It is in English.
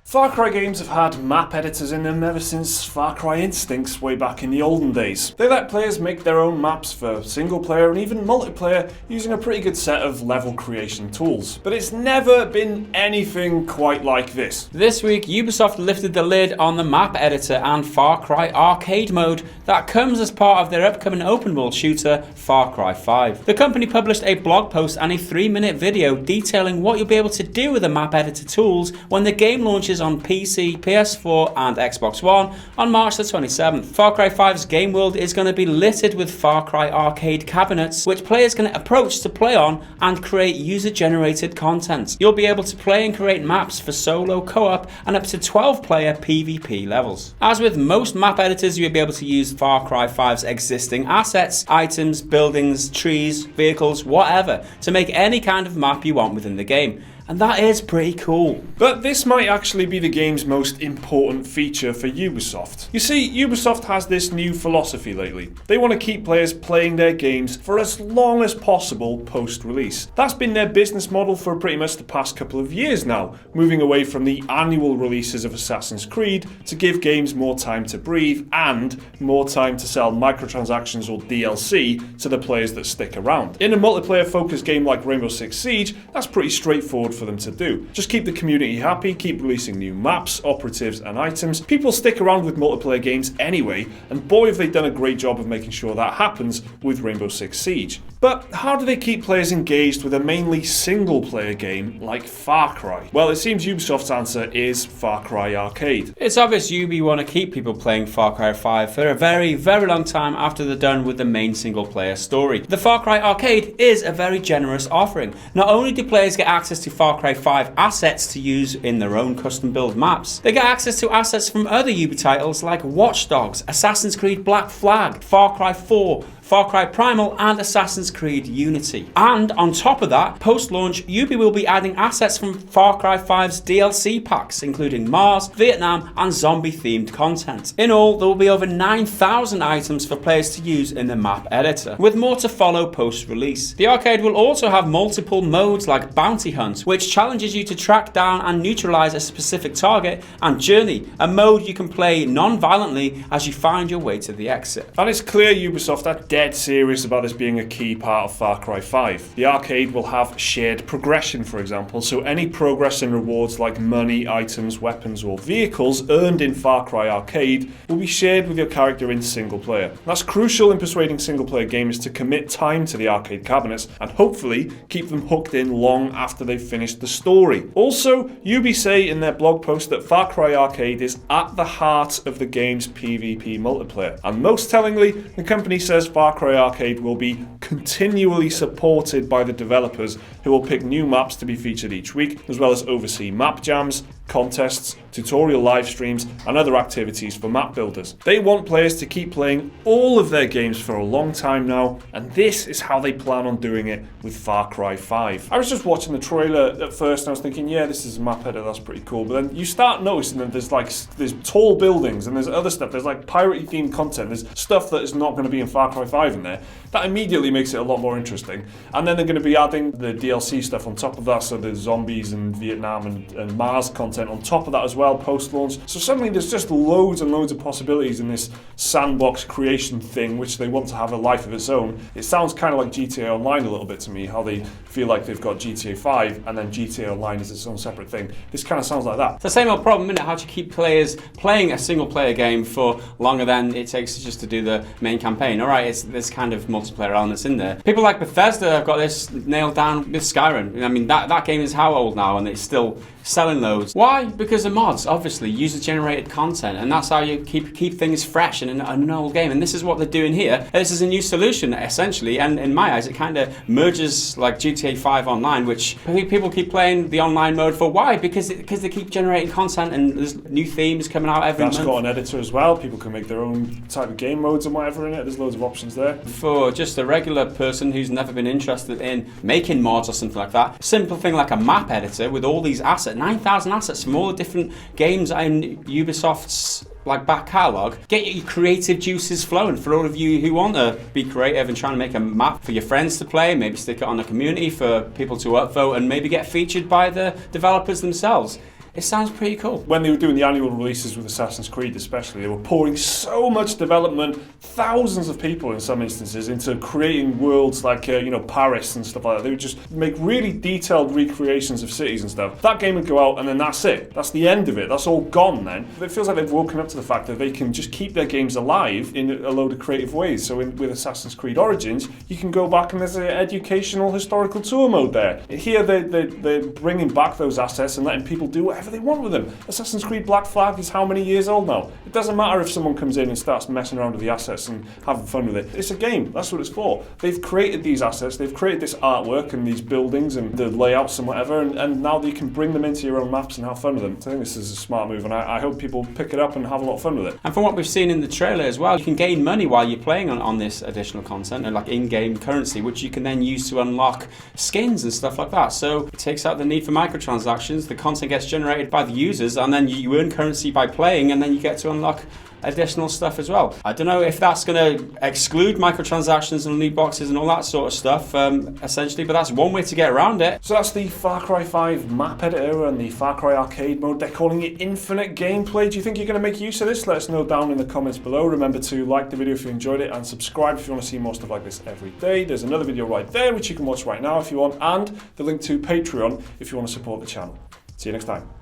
Far Cry games have had map editors in them ever since Far Cry Instincts way back in the olden days. They let players make their own maps for single player and even multiplayer using a pretty good set of level creation tools. But it's never been anything quite like this. This week, Ubisoft lifted the lid on the map editor and Far Cry arcade mode that comes as part of their upcoming open world shooter, Far Cry 5. The company published a blog post and a 3-minute video detailing what you'll be able to do with the map editor tools when the game launches on PC, PS4 and Xbox One on March the 27th. Far Cry 5's game world is going to be littered with Far Cry arcade cabinets which players can approach to play on and create user-generated content. You'll be able to play and create maps for solo, co-op and up to 12-player PvP levels. As with most map editors, you'll be able to use Far Cry 5's existing assets, items, buildings, trees, vehicles, whatever, to make any kind of map you want within the game. And that is pretty cool. But this might actually be the game's most important feature for Ubisoft. You see, Ubisoft has this new philosophy lately. They want to keep players playing their games for as long as possible post-release. That's been their business model for pretty much the past couple of years now, moving away from the annual releases of Assassin's Creed to give games more time to breathe and more time to sell microtransactions or DLC to the players that stick around. In a multiplayer-focused game like Rainbow Six Siege, that's pretty straightforward for them to do. Just keep the community happy, keep releasing new maps, operatives and items. People stick around with multiplayer games anyway, and boy have they done a great job of making sure that happens with Rainbow Six Siege. But how do they keep players engaged with a mainly single-player game like Far Cry? Well, it seems Ubisoft's answer is Far Cry Arcade. It's obvious Ubi want to keep people playing Far Cry 5 for a very, very long time after they're done with the main single-player story. The Far Cry Arcade is a very generous offering. Not only do players get access to Far Cry 5 assets to use in their own custom-built maps, they get access to assets from other Ubi titles like Watch Dogs, Assassin's Creed Black Flag, Far Cry 4, Far Cry Primal and Assassin's Creed Unity. And on top of that, post-launch, Ubi will be adding assets from Far Cry 5's DLC packs, including Mars, Vietnam and zombie-themed content. In all, there will be over 9,000 items for players to use in the map editor, with more to follow post-release. The arcade will also have multiple modes like Bounty Hunt, which challenges you to track down and neutralize a specific target, and Journey, a mode you can play non-violently as you find your way to the exit. And it's clear Ubisoft are dead serious about this being a key part of Far Cry 5. The arcade will have shared progression, for example, so any progress and rewards like money, items, weapons or vehicles earned in Far Cry Arcade will be shared with your character in single player. That's crucial in persuading single player gamers to commit time to the arcade cabinets and hopefully keep them hooked in long after they've finished the story. Also, Ubi say in their blog post that Far Cry Arcade is at the heart of the game's PvP multiplayer. And most tellingly, the company says Far Cry Arcade will be continually supported by the developers who will pick new maps to be featured each week, as well as oversee map jams, contests, tutorial live streams and other activities for map builders. They want players to keep playing all of their games for a long time now, and this is how they plan on doing it with Far Cry 5. I was just watching the trailer at first and I was thinking, yeah, this is a map editor, that's pretty cool, but then you start noticing that there's tall buildings and there's other stuff, there's like piratey themed content, there's stuff that is not going to be in Far Cry 5 in there. That immediately makes it a lot more interesting. And then they're going to be adding the DLC stuff on top of that, so the zombies and Vietnam and Mars content on top of that as well post-launch. So suddenly there's just loads and loads of possibilities in this sandbox creation thing which they want to have a life of its own. It sounds kind of like GTA Online a little bit to me, how they feel like they've got GTA 5 and then GTA Online is its own separate thing. This kind of sounds like that. It's the same old problem, isn't it? How do you keep players playing a single player game for longer than it takes just to do the main campaign? Alright, it's this kind of multiplayer elements in there. People like Bethesda have got this nailed down with Skyrim. I mean, that game is how old now and it's still selling loads. Why? Because of mods, obviously, user-generated content, and that's how you keep things fresh in an old game. And this is what they're doing here. This is a new solution, essentially, and in my eyes, it kind of merges like GTA 5 Online, which people keep playing the online mode for. Why? Because they keep generating content, and there's new themes coming out every month. That's got an editor as well. People can make their own type of game modes and whatever in it. There's loads of options there. For just a regular person who's never been interested in making mods or something like that, simple thing like a map editor with all these assets, 9,000 assets from all the different games in Ubisoft's like back catalogue. Get your creative juices flowing for all of you who want to be creative and trying to make a map for your friends to play, maybe stick it on a community for people to upvote and maybe get featured by the developers themselves. it sounds pretty cool. When they were doing the annual releases with Assassin's Creed especially, they were pouring so much development, thousands of people in some instances, into creating worlds like, Paris and stuff like that. They would just make really detailed recreations of cities and stuff. That game would go out and then that's it. That's the end of it. That's all gone then. It feels like they've woken up to the fact that they can just keep their games alive in a load of creative ways. So with Assassin's Creed Origins, you can go back and there's an educational historical tour mode there. Here they're bringing back those assets and letting people do whatever they want with them. Assassin's Creed Black Flag is how many years old now? It doesn't matter if someone comes in and starts messing around with the assets and having fun with it. It's a game. That's what it's for. They've created these assets, they've created this artwork and these buildings and the layouts and whatever, and now you can bring them into your own maps and have fun with them. So I think this is a smart move, and I hope people pick it up and have a lot of fun with it. And from what we've seen in the trailer as well, you can gain money while you're playing on this additional content, and like in-game currency, which you can then use to unlock skins and stuff like that. So it takes out the need for microtransactions, the content gets generated by the users, and then you earn currency by playing, and then you get to unlock additional stuff as well. I don't know if that's going to exclude microtransactions and loot boxes and all that sort of stuff, essentially, but that's one way to get around it. So that's the Far Cry 5 map editor and the Far Cry arcade mode. They're calling it infinite gameplay. Do you think you're going to make use of this? Let us know down in the comments below. Remember to like the video if you enjoyed it and subscribe if you want to see more stuff like this every day. There's another video right there which you can watch right now if you want, and the link to Patreon if you want to support the channel. See you next time.